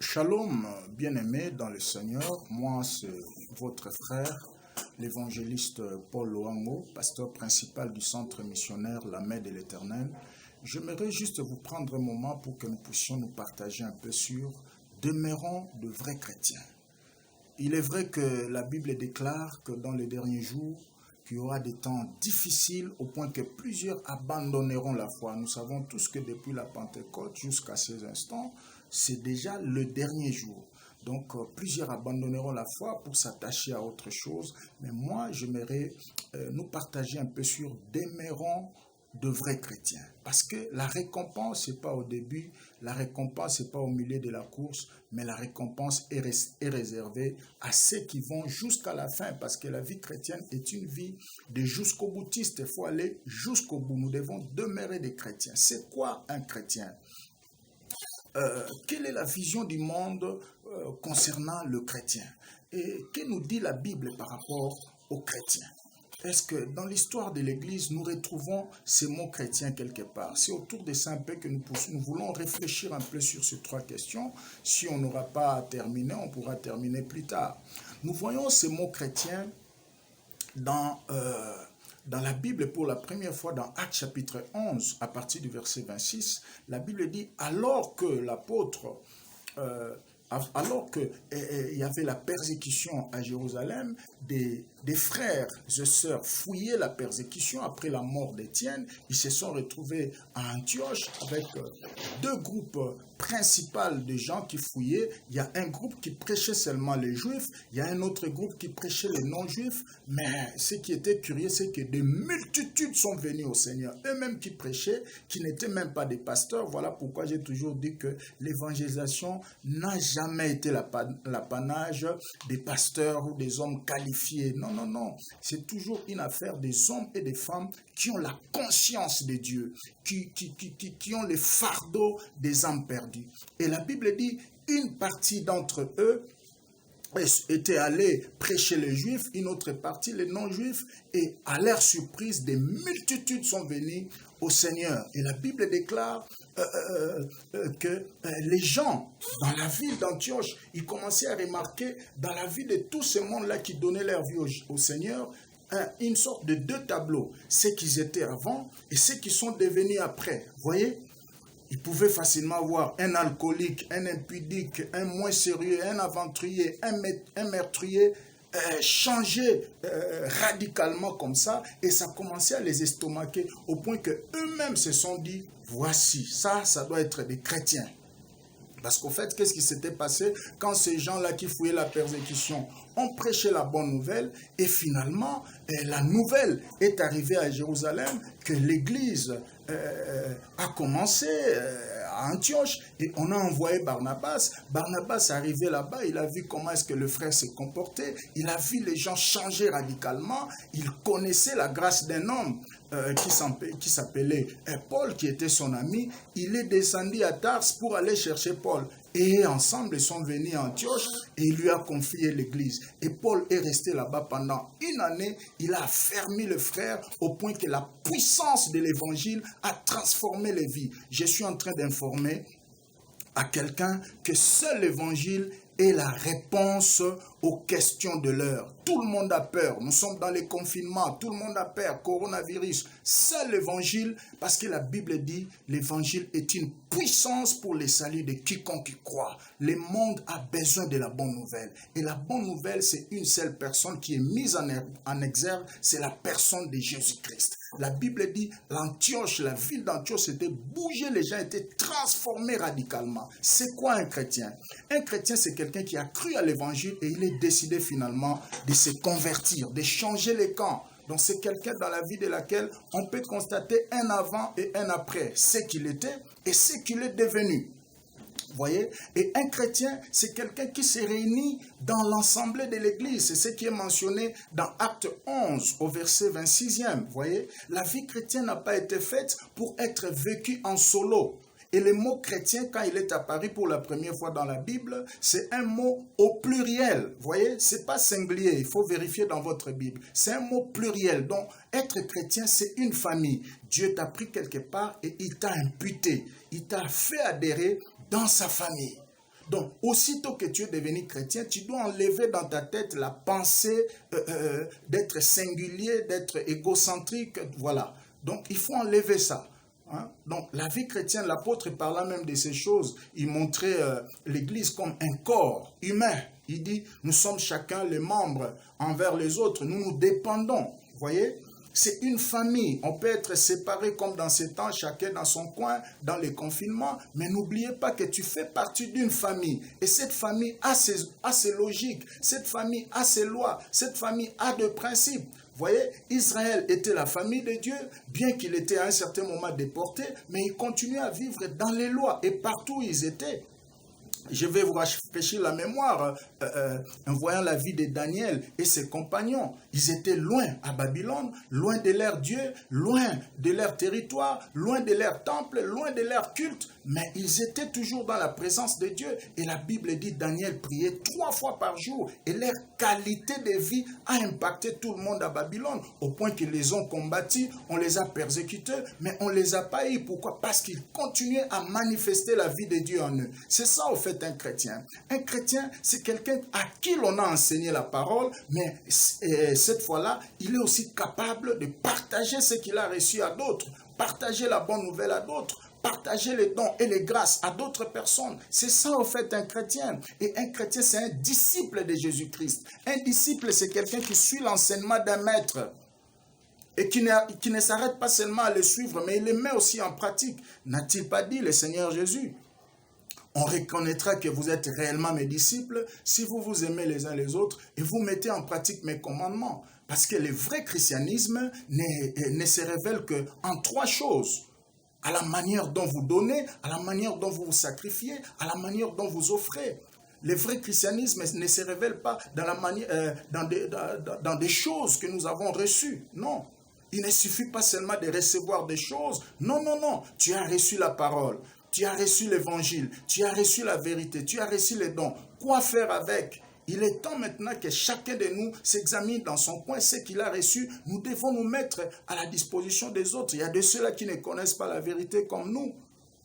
Shalom, bien-aimés dans le Seigneur. Moi, c'est votre frère, l'évangéliste Paul Loango, pasteur principal du centre missionnaire La Main de l'Éternel. J'aimerais juste vous prendre un moment pour que nous puissions nous partager un peu sur « Demeurons de vrais chrétiens ». Il est vrai que la Bible déclare que dans les derniers jours, qu'il y aura des temps difficiles au point que plusieurs abandonneront la foi. Nous savons tous que depuis la Pentecôte jusqu'à ces instants, c'est déjà le dernier jour. Donc, plusieurs abandonneront la foi pour s'attacher à autre chose. Mais moi, j'aimerais nous partager un peu sur « Demeurons de vrais chrétiens ». Parce que la récompense, ce n'est pas au début, la récompense, ce n'est pas au milieu de la course, mais la récompense est réservée à ceux qui vont jusqu'à la fin. Parce que la vie chrétienne est une vie de jusqu'au boutiste. Il faut aller jusqu'au bout. Nous devons demeurer des chrétiens. C'est quoi un chrétien? Quelle est la vision du monde concernant le chrétien? Et que nous dit la Bible par rapport aux chrétiens? Est-ce que dans l'histoire de l'Église, nous retrouvons ces mots chrétiens quelque part? C'est autour de ça un peu que nous voulons réfléchir un peu sur ces trois questions. Si on n'aura pas terminé, on pourra terminer plus tard. Nous voyons ces mots chrétiens dans la Bible pour la première fois dans Actes chapitre 11, à partir du verset 26. La Bible dit « Alors que l'apôtre... alors qu'il y avait la persécution à Jérusalem, des frères et sœurs fouillaient la persécution après la mort d'Étienne. Ils se sont retrouvés à Antioche avec deux groupes principaux de gens qui fouillaient. Il y a un groupe qui prêchait seulement les Juifs, il y a un autre groupe qui prêchait les non-Juifs. Mais ce qui était curieux, c'est que des multitudes sont venues au Seigneur. Eux-mêmes qui prêchaient, qui n'étaient même pas des pasteurs. Voilà pourquoi j'ai toujours dit que l'évangélisation n'a jamais été l'apanage des pasteurs ou des hommes qualifiés. Non, non, non. C'est toujours une affaire des hommes et des femmes qui ont la conscience de Dieu, qui ont le fardeau des âmes perdues. Et la Bible dit, une partie d'entre eux étaient allés prêcher les Juifs, une autre partie les non-Juifs, et à leur surprise, des multitudes sont venues au Seigneur. Et la Bible déclare que les gens dans la ville d'Antioche, ils commençaient à remarquer dans la vie de tout ce monde-là qui donnait leur vie au Seigneur, une sorte de deux tableaux, ceux qui étaient avant et ceux qui sont devenus après. Vous voyez? Ils pouvaient facilement voir un alcoolique, un impudique, un moins sérieux, un aventurier, un meurtrier changer radicalement comme ça, et ça commençait à les estomaquer au point que eux-mêmes se sont dit, voici, ça doit être des chrétiens. Parce qu'au fait, qu'est-ce qui s'était passé quand ces gens-là qui fouillaient la persécution ont prêché la bonne nouvelle, et finalement, la nouvelle est arrivée à Jérusalem, que l'Église a commencé à Antioche, et on a envoyé Barnabas. Barnabas est arrivé là-bas, il a vu comment est-ce que le frère s'est comporté, il a vu les gens changer radicalement, il connaissait la grâce d'un homme qui s'appelait Paul, qui était son ami. Il est descendu à Tars pour aller chercher Paul. Et ensemble, ils sont venus à Antioche et il lui a confié l'église. Et Paul est resté là-bas pendant une année. Il a affermi le frère au point que la puissance de l'évangile a transformé les vies. Je suis en train d'informer à quelqu'un que seul l'évangile est la réponse aux questions de l'heure. Tout le monde a peur. Nous sommes dans les confinements. Tout le monde a peur. Coronavirus. Seul l'évangile, parce que la Bible dit, l'évangile est une puissance pour le salut de quiconque y croit. Le monde a besoin de la bonne nouvelle. Et la bonne nouvelle, c'est une seule personne qui est mise en exergue, c'est la personne de Jésus-Christ. La Bible dit, l'Antioche, la ville d'Antioche était bougée, les gens étaient transformés radicalement. C'est quoi un chrétien? Un chrétien, c'est quelqu'un qui a cru à l'évangile et il est décidé finalement de se convertir, de changer les camps. Donc c'est quelqu'un dans la vie de laquelle on peut constater un avant et un après, ce qu'il était et ce qu'il est devenu. Vous voyez? Et un chrétien, c'est quelqu'un qui se réunit dans l'assemblée de l'Église. C'est ce qui est mentionné dans Acte 11, au verset 26e. Vous voyez? La vie chrétienne n'a pas été faite pour être vécue en solo. Et le mot chrétien, quand il est apparu pour la première fois dans la Bible, c'est un mot au pluriel. Vous voyez? C'est pas singulier. Il faut vérifier dans votre Bible. C'est un mot pluriel. Donc, être chrétien, c'est une famille. Dieu t'a pris quelque part et il t'a imputé. Il t'a fait adhérer dans sa famille. Donc, aussitôt que tu es devenu chrétien, tu dois enlever dans ta tête la pensée d'être singulier, d'être égocentrique, voilà. Donc, il faut enlever ça. Hein? Donc, la vie chrétienne, l'apôtre parlant même de ces choses, il montrait l'Église comme un corps humain. Il dit, nous sommes chacun les membres envers les autres, nous nous dépendons. Vous voyez? C'est une famille. On peut être séparés comme dans ces temps, chacun dans son coin, dans les confinements, mais n'oubliez pas que tu fais partie d'une famille. Et cette famille a ses logiques, cette famille a ses lois, cette famille a des principes. Vous voyez, Israël était la famille de Dieu, bien qu'il était à un certain moment déporté, mais il continuait à vivre dans les lois et partout où ils étaient. Je vais vous rafraîchir la mémoire en voyant la vie de Daniel et ses compagnons. Ils étaient loin à Babylone, loin de leur Dieu, loin de leur territoire, loin de leur temple, loin de leur culte, mais ils étaient toujours dans la présence de Dieu. Et la Bible dit Daniel priait 3 fois par jour et leur qualité de vie a impacté tout le monde à Babylone au point qu'ils les ont combattus, on les a persécutés, mais on ne les a pas eu. Pourquoi? Parce qu'ils continuaient à manifester la vie de Dieu en eux. C'est ça au fait un chrétien. Un chrétien, c'est quelqu'un à qui l'on a enseigné la parole, mais cette fois-là, il est aussi capable de partager ce qu'il a reçu à d'autres, partager la bonne nouvelle à d'autres, partager les dons et les grâces à d'autres personnes. C'est ça, en fait, un chrétien. Et un chrétien, c'est un disciple de Jésus-Christ. Un disciple, c'est quelqu'un qui suit l'enseignement d'un maître et qui ne s'arrête pas seulement à le suivre, mais il le met aussi en pratique. N'a-t-il pas dit, le Seigneur Jésus? On reconnaîtra que vous êtes réellement mes disciples si vous vous aimez les uns les autres et vous mettez en pratique mes commandements. Parce que le vrai christianisme ne se révèle qu'en 3 choses. À la manière dont vous donnez, à la manière dont vous vous sacrifiez, à la manière dont vous offrez. Le vrai christianisme ne se révèle pas dans des choses que nous avons reçues. Non. Il ne suffit pas seulement de recevoir des choses. Non, non, non. Tu as reçu la parole. Tu as reçu l'évangile. Tu as reçu la vérité. Tu as reçu les dons. Quoi faire avec? Il est temps maintenant que chacun de nous s'examine dans son coin ce qu'il a reçu. Nous devons nous mettre à la disposition des autres. Il y a de ceux-là qui ne connaissent pas la vérité comme nous.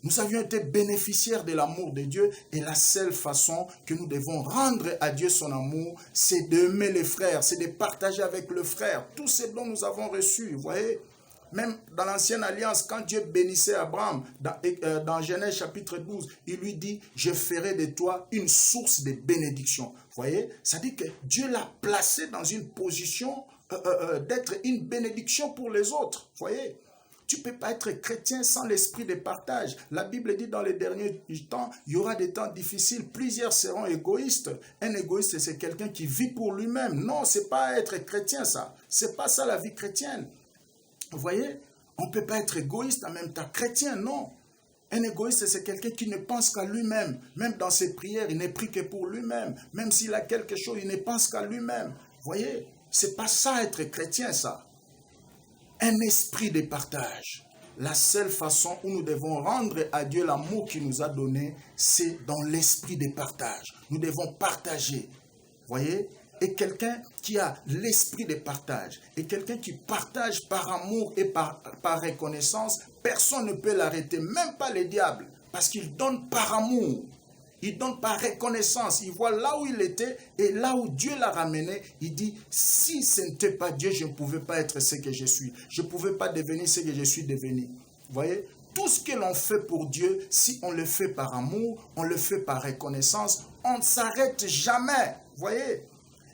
Nous avions été bénéficiaires de l'amour de Dieu et la seule façon que nous devons rendre à Dieu son amour, c'est d'aimer les frères, c'est de partager avec le frère tout ce dont nous avons reçu. Vous voyez? Même dans l'ancienne alliance, quand Dieu bénissait Abraham, dans Genèse chapitre 12, il lui dit, je ferai de toi une source de bénédiction. Vous voyez, ça dit que Dieu l'a placé dans une position d'être une bénédiction pour les autres. Vous voyez, tu ne peux pas être chrétien sans l'esprit de partage. La Bible dit dans les derniers temps, il y aura des temps difficiles, plusieurs seront égoïstes. Un égoïste, c'est quelqu'un qui vit pour lui-même. Non, ce n'est pas être chrétien ça. Ce n'est pas ça la vie chrétienne. Vous voyez, on ne peut pas être égoïste en même temps chrétien, non. Un égoïste, c'est quelqu'un qui ne pense qu'à lui-même. Même dans ses prières, il ne prie que pour lui-même. Même s'il a quelque chose, il ne pense qu'à lui-même. Vous voyez, ce n'est pas ça être chrétien, ça. Un esprit de partage. La seule façon où nous devons rendre à Dieu l'amour qu'il nous a donné, c'est dans l'esprit de partage. Nous devons partager. Vous voyez? Et quelqu'un qui a l'esprit de partage, et quelqu'un qui partage par amour et par reconnaissance, personne ne peut l'arrêter, même pas le diable, parce qu'il donne par amour, il donne par reconnaissance, il voit là où il était et là où Dieu l'a ramené, il dit, si ce n'était pas Dieu, je ne pouvais pas être ce que je suis, je ne pouvais pas devenir ce que je suis devenu. Vous voyez? Tout ce que l'on fait pour Dieu, si on le fait par amour, on le fait par reconnaissance, on ne s'arrête jamais. Vous voyez?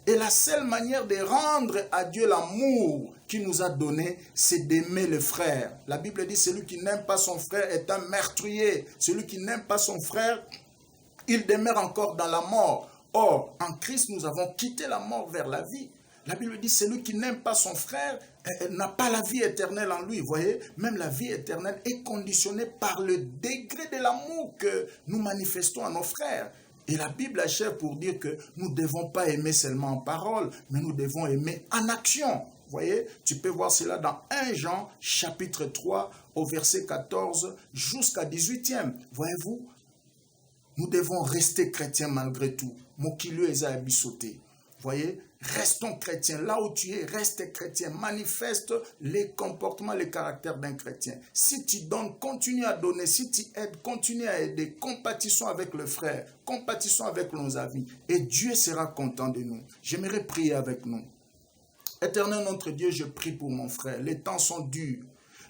Et la seule manière de rendre à Dieu l'amour qu'il nous a donné, c'est d'aimer le frère. La Bible dit, celui qui n'aime pas son frère est un meurtrier. Celui qui n'aime pas son frère, il demeure encore dans la mort. Or, en Christ, nous avons quitté la mort vers la vie. La Bible dit, celui qui n'aime pas son frère n'a pas la vie éternelle en lui. Vous voyez, même la vie éternelle est conditionnée par le degré de l'amour que nous manifestons à nos frères. Et la Bible achève pour dire que nous ne devons pas aimer seulement en parole, mais nous devons aimer en action. Vous voyez, tu peux voir cela dans 1 Jean chapitre 3 au verset 14 jusqu'à 18e. Voyez-vous, nous devons rester chrétiens malgré tout. Mokilio eza bisoté. Voyez, restons chrétiens. Là où tu es, reste chrétien. Manifeste les comportements, les caractères d'un chrétien. Si tu donnes, continue à donner. Si tu aides, continue à aider. Compatissons avec le frère. Compatissons avec nos amis. Et Dieu sera content de nous. J'aimerais prier avec nous. Éternel notre Dieu, je prie pour mon frère. Les temps sont durs.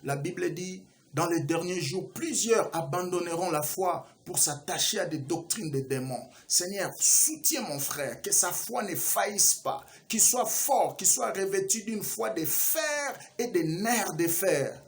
La Bible dit, dans les derniers jours, plusieurs abandonneront la foi pour s'attacher à des doctrines de démons. Seigneur, soutiens mon frère, que sa foi ne faillisse pas, qu'il soit fort, qu'il soit revêtu d'une foi de fer et des nerfs de fer.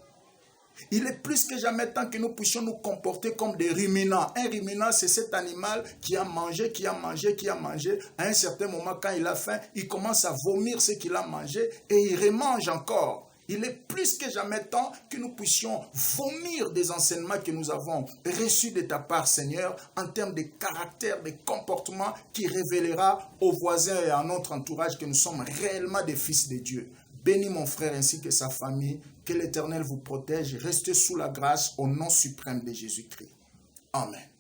Il est plus que jamais temps que nous puissions nous comporter comme des ruminants. Un ruminant, c'est cet animal qui a mangé, qui a mangé, qui a mangé. À un certain moment, quand il a faim, il commence à vomir ce qu'il a mangé et il remange encore. Il est plus que jamais temps que nous puissions vomir des enseignements que nous avons reçus de ta part, Seigneur, en termes de caractère, de comportement qui révélera aux voisins et à notre entourage que nous sommes réellement des fils de Dieu. Bénis mon frère ainsi que sa famille, que l'Éternel vous protège. Restez sous la grâce au nom suprême de Jésus-Christ. Amen.